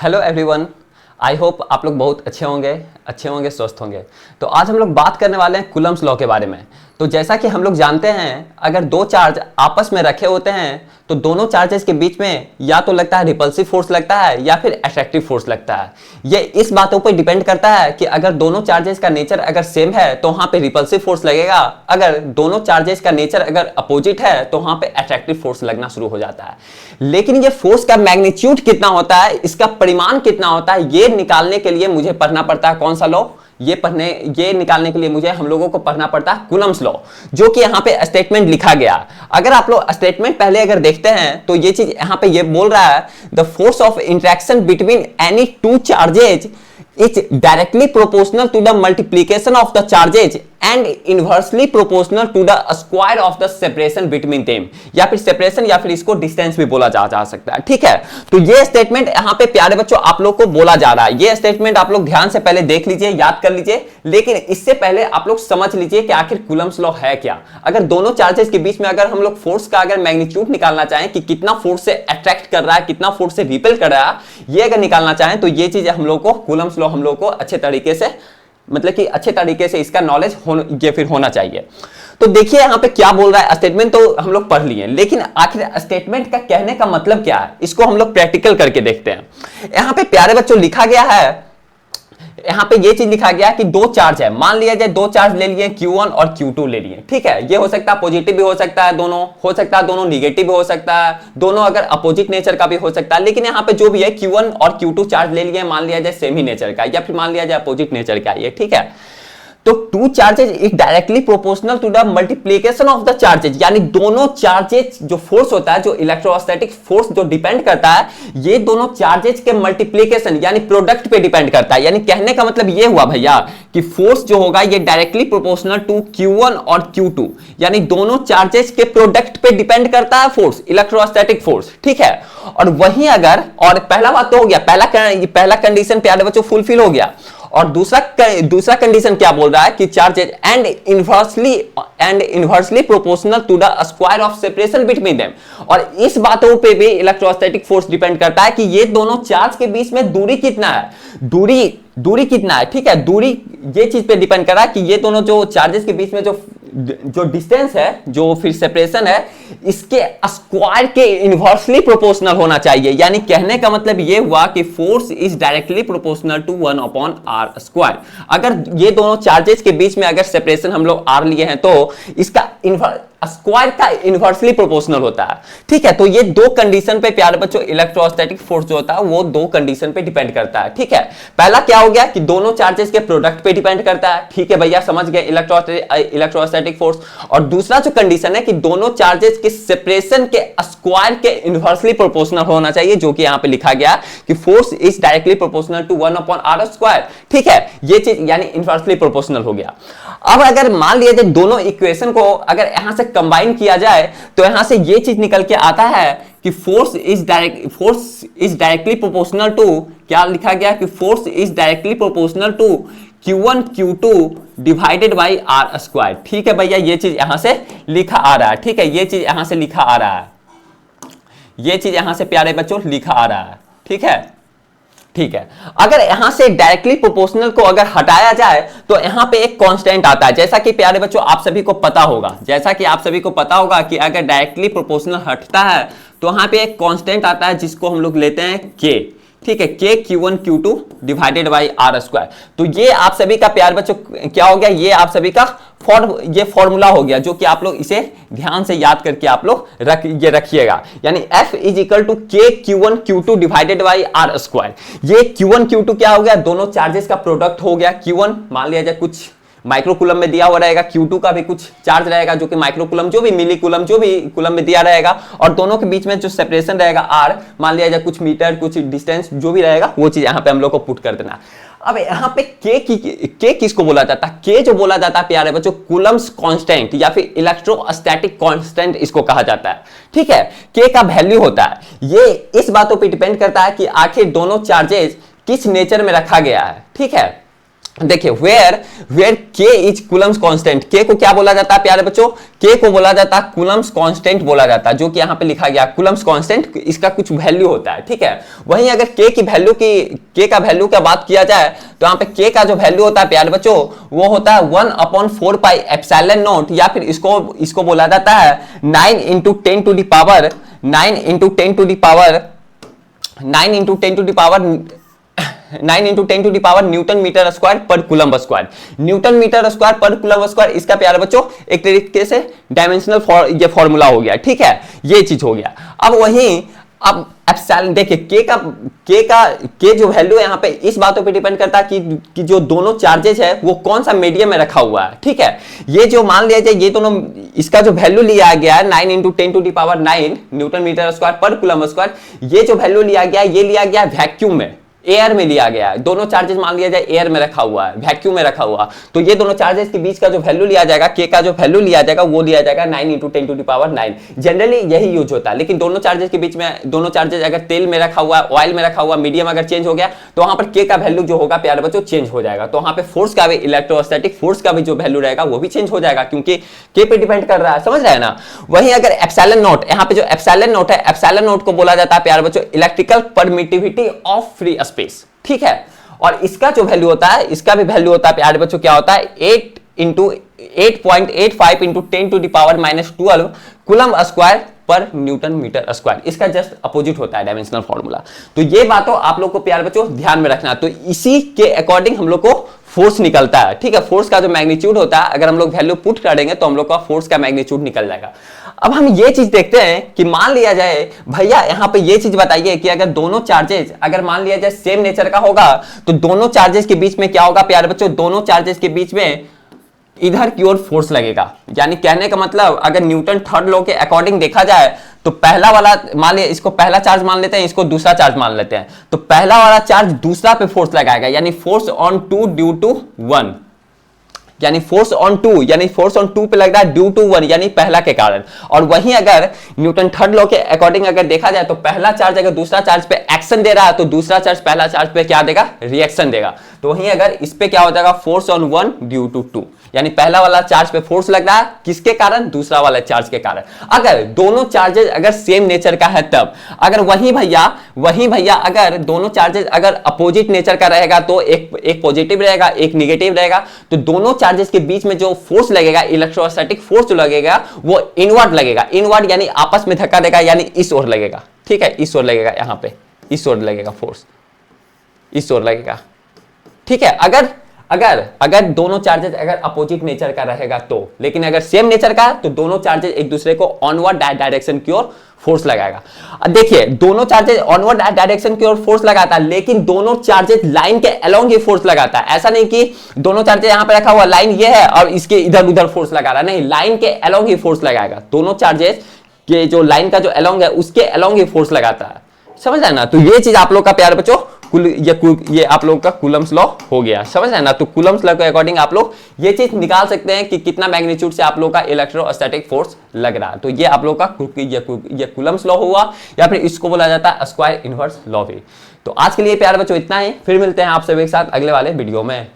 Hello everyone, I hope आप लोग बहुत अच्छे होंगे, स्वस्थ होंगे। तो आज हम लोग बात करने वाले हैं कूलम्स लॉ के बारे में। तो जैसा कि हम लोग जानते हैं, अगर दो चार्ज आपस में रखे होते हैं तो दोनों चार्जेस के बीच में या तो लगता है रिपल्सिव फोर्स लगता है या फिर अट्रैक्टिव फोर्स लगता है। ये इस बातों पर डिपेंड करता है कि अगर दोनों चार्जेस का नेचर अगर सेम है तो वहां पे रिपल्सिव फोर्स लगेगा, अगर दोनों चार्जेस का नेचर अगर अपोजिट है तो वहां पे अट्रैक्टिव फोर्स लगना शुरू हो जाता है। लेकिन ये फोर्स का मैग्नीट्यूड कितना होता है, इसका परिमाण कितना होता है, ये निकालने के लिए मुझे पढ़ना पड़ता है कौन सा लॉ? ये निकालने के लिए मुझे हम लोगों को पढ़ना पड़ता है कूलम्स लॉ, जो कि यहां पे स्टेटमेंट लिखा गया। अगर आप लोग स्टेटमेंट पहले अगर देखते हैं तो ये चीज यहां पे ये बोल रहा है, the force of interaction between any two charges is directly proportional to the multiplication of the charges and inversely proportional to the square of the separation between them। या फिर सेपरेशन या फिर इसको डिस्टेंस भी बोला जा सकता है। ठीक है, तो ये स्टेटमेंट यहां पे प्यारे बच्चों आप लोग को बोला जा रहा है। ये स्टेटमेंट आप लोग ध्यान से पहले देख लीजिए, याद कर लीजिए, लेकिन इससे पहले आप लोग समझ लीजिए कि आखिर कूलम्स लॉ है क्या। अगर दोनों चार्जेस के बीच में अगर हम लोग फोर्स का अगर मैग्नीट्यूड निकालना चाहें कि कितना फोर्स से अट्रैक्ट कर रहा है, कितना फोर्स से रिपेल कर रहा है, ये अगर निकालना चाहें तो ये चीज हम लोग को कूलम्स लॉ हम लोग को अच्छे तरीके से, मतलब कि अच्छे तरीके से इसका नॉलेज होना चाहिए। तो देखिए यहां पे क्या बोल रहा है स्टेटमेंट, तो हम लोग पढ़ लिए, लेकिन आखिर स्टेटमेंट का कहने का मतलब क्या है, इसको हम लोग प्रैक्टिकल करके देखते हैं। यहां पे प्यारे बच्चों लिखा गया है, यहां पे ये चीज लिखा गया कि दो चार्ज है, मान लिया जाए दो चार्ज ले लिए, Q1 और Q2 ले लिए। ठीक है, ये हो सकता है पॉजिटिव भी हो सकता है, दोनों हो सकता है, दोनों निगेटिव भी हो सकता है, दोनों अगर अपोजिट नेचर का भी हो सकता है। लेकिन यहाँ पे जो भी है Q1 और Q2 चार्ज ले लिए, मान लिया जाए सेम ही नेचर का या फिर मान लिया जाए अपोजिट नेचर का ये। ठीक है, तो two charges is directly proportional to the multiplication of the charges, यानी दोनों चार्जेज जो फोर्स होता है, जो इलेक्ट्रोस्टैटिक फोर्स जो डिपेंड करता है, ये दोनों चार्जेज के मल्टीप्लिकेशन यानी प्रोडक्ट पे डिपेंड करता है। यानी कहने का मतलब ये हुआ भैया कि फोर्स जो होगा ये डायरेक्टली प्रोपोर्शनल टू Q1 और Q2, यानी दोनों चार्जेज के प्रोडक्ट पे डिपेंड करता है फोर्स, इलेक्ट्रोस्टैटिक फोर्स। ठीक है, और वहीं अगर, और पहला बात तो हो गया, पहला कंडीशन प्यारे बच्चों फुलफिल हो गया। और दूसरा कंडीशन क्या बोल रहा है कि charges and inversely proportional to the square of separation between them. और इस बातों पे भी इलेक्ट्रोस्टैटिक फोर्स डिपेंड करता है कि ये दोनों चार्ज के बीच में दूरी कितना है, दूरी कितना है। ठीक है, दूरी ये चीज पे डिपेंड कर रहा है कि ये दोनों जो चार्जेस के बीच में जो डिस्टेंस है, जो फिर सेपरेशन है, इसके स्क्वायर के इनवर्सली प्रोपोर्शनल होना चाहिए। यानी कहने का मतलब ये हुआ कि force is directly proportional to 1/r square. अगर ये दोनों चार्जेस के बीच में अगर सेपरेशन हम लोग r लिए हैं तो इसका स्क्वायर का इनवर्सली प्रोपोर्शनल होता है। ठीक है, तो ये दो कंडीशन पे प्यारे बच्चों इलेक्ट्रोस्टैटिक फोर्स जो होता है वो दो कंडीशन पे डिपेंड करता है। ठीक है, पहला क्या हो गया कि दोनों चार्जेस के प्रोडक्ट पे डिपेंड करता है। ठीक है भैया, समझ गए इलेक्ट्रोस्टैटिक फोर्स। और दूसरा जो कंडीशन है कि दोनों चार्जेस के सेपरेशन के स्क्वायर के इनवर्सली प्रोपोर्शनल होना चाहिए, जो कि यहां पे लिखा गया कि force is directly proportional to 1/r square. ठीक है, ये चीज यानी इनवर्सली प्रोपोर्शनल हो गया। अब अगर मान लिया जाए दोनों इक्वेशन को अगर यहां से कंबाइन किया जाए तो यहां से ये चीज निकल के आता है कि force is directly proportional to, क्या लिखा गया कि force is directly proportional to Q1 Q2 divided by r square. ठीक है भैया, ये चीज यहां से लिखा आ रहा है। ठीक है, ये चीज यहां से लिखा आ रहा है, ये चीज यहां से प्यारे बच्चों लिखा आ रहा है। ठीक है, ठीक है, अगर यहां से डायरेक्टली प्रोपोर्शनल को अगर हटाया जाए तो यहां पे एक कांस्टेंट आता है। जैसा कि प्यारे बच्चों आप सभी को पता होगा, कि अगर डायरेक्टली प्रोपोर्शनल हटता है तो वहां पे एक कांस्टेंट आता है जिसको हम लोग लेते हैं K। ठीक है, K Q1 Q2 divided by r square. तो ये आप सभी का प्यारे बच्चों क्या हो गया, ये आप सभी का ये फॉर्मूला हो गया, जो कि आप लोग इसे ध्यान से याद करके आप लोग रखिएगा। यानी F is equal to K Q1 Q2 divided by r square. ये Q1 Q2 क्या हो गया, दोनों चार्जेस का प्रोडक्ट हो गया। Q1 मान लिया जाए कुछ माइक्रोकूलम में दिया हुआ रहेगा, Q2 का भी कुछ चार्ज रहेगा जो कि माइक्रोकूलम, जो भी मिलीकूलम, जो भी कूलम में दिया रहेगा, और दोनों के बीच में जो सेपरेशन रहेगा r, मान लिया जाए कुछ मीटर, कुछ डिस्टेंस जो भी रहेगा, वो चीज यहाँ पे हम लोग को पुट कर देना। अब यहाँ पे K किसको बोला जाता है, K जो बोला जाता है प्यारे बच्चों कूलम्स कांस्टेंट या फिर इलेक्ट्रोस्टैटिक कांस्टेंट इसको कहा जाता है। ठीक है, K का वैल्यू होता है, ये इस बातों पे डिपेंड करता है कि आखिर दोनों चार्जेस किस नेचर में रखा गया है। ठीक है, देखिए वेयर के इज कूलम्स कांस्टेंट, के को क्या बोला जाता है प्यारे बच्चों, के को बोला जाता है कूलम्स कांस्टेंट बोला जाता है, जो कि यहां पे लिखा गया कूलम्स कांस्टेंट, इसका कुछ वैल्यू होता है, ठीक है। वहीं अगर के का वैल्यू का बात किया जाए तो यहां पे के का जो वैल्यू होता है प्यारे बच्चों वो होता है 1/4 पाई एप्सिलॉन नॉट, या फिर इसको बोला जाता है 9 × 10 to the power 9 × 10 to the power 9 × 10 to the power 9 × 10 to the power newton metre square पर coulomb square, newton metre square पर कूलम्ब स्क्वायर, इसका प्यारे बच्चों एक तरीके से डायमेंशनल ये फॉर्मूला हो गया, ठीक है, ये चीज हो गया। अब वहीं अब एप्सिलॉन देखिए के जो वैल्यू है यहाँ पे इस बातों पे डिपेंड करता है कि जो दोनों चार्जेस है वो कौन सा मीडियम में रखा हुआ है, ठीक है। ये जो मान लिया जाए ये दोनों, इसका जो वैल्यू लिया गया है 9 × 10 to the power 9 newton metre square पर कूलम्ब स्क्वायर, ये जो वैल्यू लिया गया ये लिया गया वैक्यूम में, एयर में लिया गया है। दोनों चार्जेस मान लिया जाए एयर में रखा हुआ है, वैक्यूम में रखा हुआ, तो ये दोनों चार्जेस के बीच का जो वैल्यू लिया जाएगा, के का जो वैल्यू लिया जाएगा वो लिया जाएगा 9 × 10 टू द पावर 9। जनरली यही यूज होता है, लेकिन दोनों चार्जेस के बीच में, दोनों चार्जेस अगर तेल में रखा हुआ है, ऑयल में रखा हुआ, मीडियम अगर चेंज हो गया तो वहां पर के का वैल्यू जो होगा प्यारे बच्चों चेंज हो जाएगा। तो वहां पे फोर्स का भी, इलेक्ट्रोस्टैटिक फोर्स का भी जो वैल्यू रहेगा वो भी चेंज हो जाएगा, क्योंकि के पे डिपेंड कर रहा है, समझ रहे हैं ना। वहीं अगर एप्सिलॉन नॉट, यहाँ पे जो एप्सिलॉन नॉट है, एप्सिलॉन नॉट को बोला जाता है प्यारे बच्चों electrical permittivity of free space, ठीक है। और इसका जो वैल्यू होता है, इसका भी वैल्यू होता है प्यारे बच्चों क्या होता है 8.85 × 10 to the power -12 coulomb square पर न्यूटन मीटर स्क्वायर, इसका जस्ट अपोजिट होता है डायमेंशनल फॉर्मूला। तो ये बातों आप लोग को प्यारे बच्चों ध्यान में रखना। तो इसी के अकॉर्डिंग हम लोग को फोर्स निकलता है, ठीक है। फोर्स का जो मैग्नीट्यूड होता है, अगर हम लोग वैल्यू पुट करेंगे तो हम लोग का फोर्स का मैग्नीट्यूड निकल जाएगा। अब हम ये चीज देखते हैं कि मान लिया जाए भैया, यहां पे ये चीज बताइए कि अगर दोनों चार्जेस अगर मान लिया जाए सेम नेचर का होगा तो दोनों चार्जेस के बीच में क्या होगा प्यारे बच्चों, दोनों चार्जेस के बीच में इधर की ओर फोर्स लगेगा। यानी कहने का मतलब अगर न्यूटन थर्ड लॉ के अकॉर्डिंग देखा जाए तो पहला वाला मान लिया, इसको पहला चार्ज मान लेते हैं, इसको दूसरा चार्ज मान लेते हैं, तो पहला वाला चार्ज दूसरा पे फोर्स लगाएगा, यानी फोर्स ऑन 2 ड्यू टू 1, यानी फोर्स ऑन 2, यानी फोर्स ऑन 2 पे लग रहा है ड्यू टू 1, यानी पहला के कारण। और वहीं अगर न्यूटन थर्ड लॉ के अकॉर्डिंग अगर देखा जाए तो पहला चार्ज अगर दूसरा चार्ज पे एक्शन दे रहा है तो दूसरा चार्ज पहला चार्ज पे क्या देगा, रिएक्शन देगा। तो वहीं अगर इस पे क्या हो जाएगा, फोर्स ऑन 1 ड्यू टू 2, यानी पहला वाला चार्ज पे फोर्स लग रहा है किसके कारण, दूसरा वाला चार्ज के कारण। अगर दोनों चार्जेस अगर सेम नेचर का है तब, अगर वहीं भैया अगर दोनों चार्जेस अगर अपोजिट नेचर का रहेगा तो एक पॉजिटिव रहेगा, एक निगेटिव रहेगा, तो दोनों चार्जेस के बीच में जो फोर्स लगेगा, इलेक्ट्रोस्टैटिक फोर्स जो लगेगा वो इनवर्ड लगेगा, इनवर्ड यानी आपस में धक्का देगा, यानी इस ओर लगेगा, ठीक है, इस ओर लगेगा, यहां पे इस ओर लगेगा फोर्स, इस ओर लगेगा, ठीक है। अगर दोनों चार्जेस अगर अपोजिट नेचर का रहेगा तो, लेकिन अगर सेम नेचर का तो दोनों चार्जेस एक दूसरे को ऑनवर्ड डायरेक्शन की ओर फोर्स लगाएगा। देखिए दोनों चार्जेस ऑनवर्ड डायरेक्शन की ओर फोर्स लगाता है, लेकिन दोनों चार्जेस लाइन के अलोंग ही फोर्स लगाता है। ऐसा नहीं कि दोनों चार्जेस यहां पे रखा हुआ लाइन ये है और इसके इधर उधर फोर्स लगा रहा है, नहीं, लाइन के अलोंग ही फोर्स लगाएगा। दोनों चार्जेस के जो लाइन का जो अलोंग है उसके अलोंग ही फोर्स लगाता है, समझ रहे ना। तो ये चीज आप लोग का प्यारे बच्चों ये आप लोग का कूलम्स लॉ हो गया, समझ रहे हैं ना। तो कूलम्स लॉ के अकॉर्डिंग आप लोग ये चीज निकाल सकते हैं कि कितना मैग्नीट्यूड से आप लोग का इलेक्ट्रोस्टैटिक फोर्स लग रहा है। तो ये आप लोग का ये कूलम्स लॉ हुआ, या फिर इसको बोला जाता है स्क्वायर इनवर्स लॉ भी। तो आज के लिए प्यारे बच्चों इतना ही, फिर मिलते हैं आप सभी के साथ अगले वाले वीडियो में।